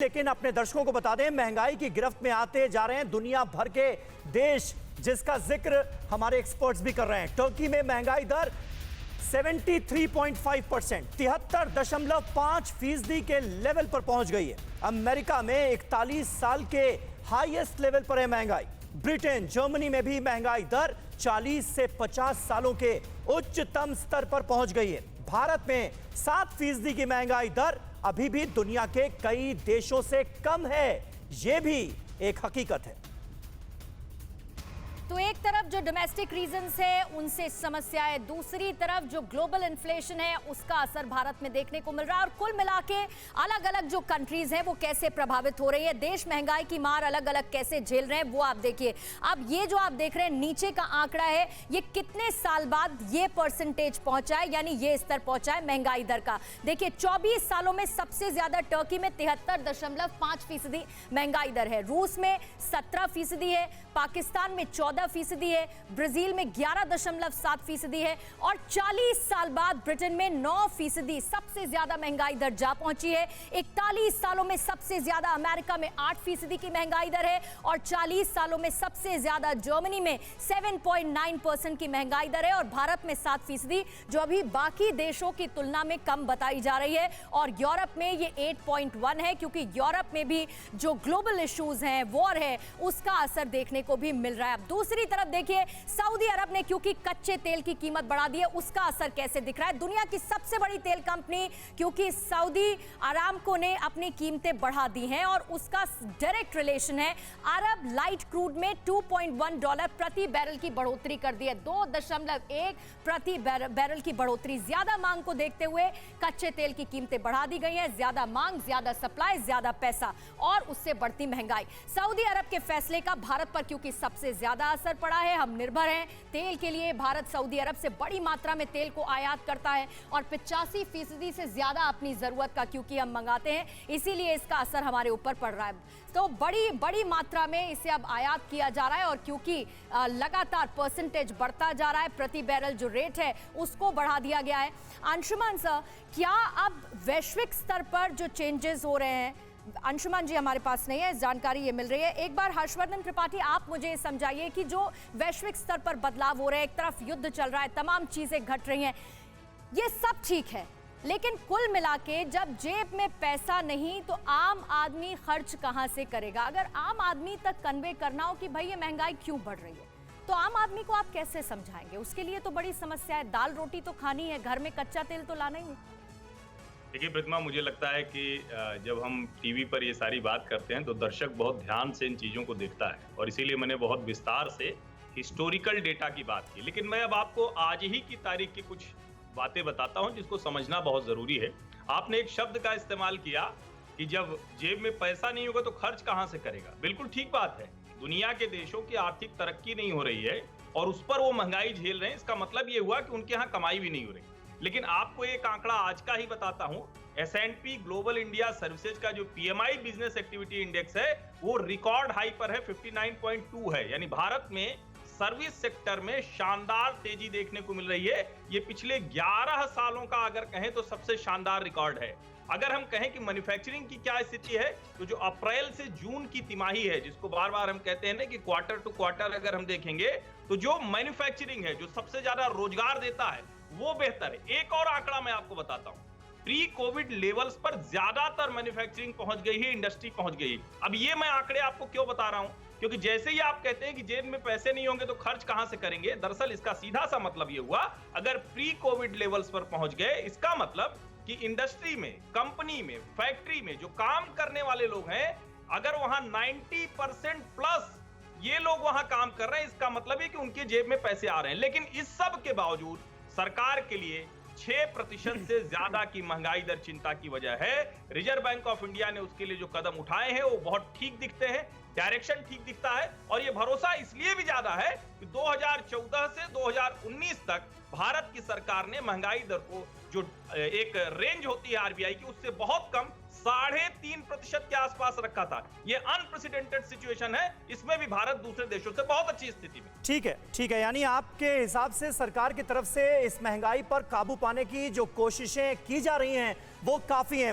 लेकिन अपने दर्शकों को बता दें, महंगाई की गिरफ्त में आते जा रहे हैं दुनिया भर के देश, जिसका जिक्र हमारे एक्सपर्ट्स भी कर रहे हैं। टर्की में महंगाई दर 73.5%, 73.5% के लेवल पर पहुंच गई है। अमेरिका में 41 साल के हाईएस्ट लेवल पर है महंगाई। ब्रिटेन, जर्मनी में भी महंगाई दर 40 से 50 सालों के उच्चतम स्तर पर पहुंच गई है। भारत में 7% की महंगाई दर अभी भी दुनिया के कई देशों से कम है। यह भी एक हकीकत है। तो एक तरफ जो डोमेस्टिक रीजंस है उनसे समस्या है, दूसरी तरफ जो ग्लोबल इन्फ्लेशन है उसका असर भारत में देखने को मिल रहा है। और कुल मिला के अलग अलग जो कंट्रीज हैं वो कैसे प्रभावित हो रही है, देश महंगाई की मार अलग अलग कैसे झेल रहे हैं, वो आप देखिए। अब ये जो आप देख रहे हैं नीचे का आंकड़ा है, ये कितने साल बाद ये परसेंटेज पहुंचा है, यानी ये स्तर पहुंचा है महंगाई दर का। देखिए 24 सालों में सबसे ज्यादा टर्की में 73.5% महंगाई दर है, रूस में 17% है, पाकिस्तान में 14% है, ब्राजील में 11.7% है और 40 साल बाद ब्रिटेन में 9% सबसे ज्यादा महंगाई दर जा पहुंची है। 41 सालों में सबसे ज्यादा अमेरिका में 8% की महंगाई दर है और 40 सालों में सबसे ज्यादा जर्मनी में 7.9% की महंगाई दर है और भारत में 7%, जो अभी बाकी देशों की तुलना में कम बताई जा रही है। और यूरोप में ये 8.1 है, क्योंकि यूरोप में भी जो ग्लोबल इश्यूज हैं, वॉर है, उसका असर देखने को भी मिल रहा है। अब दूसरी तरफ देखिए सऊदी अरब ने क्योंकि कच्चे तेल की कीमत बढ़ा दी है, उसका असर कैसे दिख रहा है। दुनिया की सबसे बड़ी तेल कंपनी, क्योंकि सऊदी अरामको ने अपनी कीमतें बढ़ा दी हैं और उसका डायरेक्ट रिलेशन है अरब लाइट क्रूड में $2.1 प्रति बैरल की बढ़ोतरी कर दी है। 2.1 प्रति बैरल की बढ़ोतरी। ज्यादा मांग को देखते हुए कच्चे तेल की कीमतें बढ़ा दी गई हैं। ज्यादा मांग, ज्यादा सप्लाई, ज्यादा पैसा और उससे बढ़ती महंगाई। सऊदी अरब के फैसले का भारत पर क्योंकि सबसे ज्यादा असर पड़ा है, हम निर्भर हैं तेल के लिए। भारत सऊदी अरब से बड़ी मात्रा में तेल को आयात करता है और 85% से ज्यादा अपनी जरूरत का क्योंकि हम मंगाते हैं, इसीलिए इसका असर हमारे ऊपर पड़ रहा है। तो बड़ी मात्रा में इसे अब आयात किया जा रहा है और क्योंकि लगातार परसेंटेज बढ़ता जा रहा है, प्रति बैरल जो रेट है उसको बढ़ा दिया गया है। अंशुमान सर, क्या अब वैश्विक स्तर पर जो चेंजेस हो रहे हैं, अंशुमान जी हमारे पास नहीं है, जानकारी ये मिल रही है। एक बार हर्षवर्धन त्रिपाठी आप मुझे समझाइए कि जो वैश्विक स्तर पर बदलाव हो रहे हैं, एक तरफ युद्ध चल रहा है, तमाम चीजें घट रही हैं, ये सब ठीक है, लेकिन कुल मिला के जब जेब में पैसा नहीं तो आम आदमी खर्च कहां से करेगा। अगर आम आदमी तक कन्वे करना हो कि भाई ये महंगाई क्यों बढ़ रही है, तो आम आदमी को आप कैसे समझाएंगे? उसके लिए तो बड़ी समस्या है, दाल रोटी तो खानी है, घर में कच्चा तेल तो लाना ही है। देखिए प्रतिमा, मुझे लगता है कि जब हम टीवी पर ये सारी बात करते हैं तो दर्शक बहुत ध्यान से इन चीज़ों को देखता है और इसीलिए मैंने बहुत विस्तार से हिस्टोरिकल डेटा की बात की। लेकिन मैं अब आपको आज ही की तारीख की कुछ बातें बताता हूं जिसको समझना बहुत ज़रूरी है। आपने एक शब्द का इस्तेमाल किया कि जब जेब में पैसा नहीं होगा तो खर्च कहाँ से करेगा। बिल्कुल ठीक बात है, दुनिया के देशों की आर्थिक तरक्की नहीं हो रही है और उस पर वो महंगाई झेल रहे हैं। इसका मतलब ये हुआ कि उनके यहाँ कमाई भी नहीं हो रही। लेकिन आपको एक आंकड़ा आज का ही बताता हूं, S&P ग्लोबल इंडिया सर्विसेज का जो PMI बिजनेस एक्टिविटी इंडेक्स है वो रिकॉर्ड हाई पर है, 59.2 है। यानी भारत में सर्विस सेक्टर में शानदार तेजी देखने को मिल रही है। ये पिछले 11 सालों का अगर कहें तो सबसे शानदार रिकॉर्ड है। अगर हम कहें कि मैन्युफैक्चरिंग की क्या स्थिति है, तो जो अप्रैल से जून की तिमाही है, जिसको बार बार हम कहते हैं ना कि क्वार्टर टू क्वार्टर अगर हम देखेंगे तो जो मैन्युफैक्चरिंग है, जो सबसे ज्यादा रोजगार देता है, वो बेहतर है। एक और आंकड़ा मैं आपको बताता हूं, प्री कोविड लेवल्स पर ज्यादातर मैन्युफैक्चरिंग पहुंच गई है, इंडस्ट्री पहुंच गई है। अब ये मैं आंकड़े आपको क्यों बता रहा हूं, क्योंकि जैसे ही आप कहते हैं कि जेब में पैसे नहीं होंगे तो खर्च कहां से करेंगे, दरअसल इसका सीधा सा मतलब ये हुआ, अगर प्री कोविड लेवल्स पर पहुंच गए, इसका मतलब कि इंडस्ट्री में, कंपनी में, फैक्ट्री में जो काम करने वाले लोग हैं, अगर वहां 90% प्लस ये लोग वहां काम कर रहे हैं, इसका मतलब है कि उनके जेब में पैसे आ रहे हैं। लेकिन इस सब के बावजूद सरकार के लिए 6% से ज्यादा की महंगाई दर चिंता की वजह है। रिजर्व बैंक ऑफ इंडिया ने उसके लिए जो कदम उठाए हैं वो बहुत ठीक दिखते हैं, डायरेक्शन ठीक दिखता है और ये भरोसा इसलिए भी ज्यादा है कि 2014 से 2019 तक भारत की सरकार ने महंगाई दर को, जो एक रेंज होती है आरबीआई की, उससे बहुत कम 3.5% के आसपास रखा था। ये अनप्रेसिडेंटेड सिचुएशन है, इसमें भी भारत दूसरे देशों से बहुत अच्छी स्थिति में। ठीक है, यानी आपके हिसाब से सरकार की तरफ से इस महंगाई पर काबू पाने की जो कोशिशें की जा रही हैं वो काफी हैं।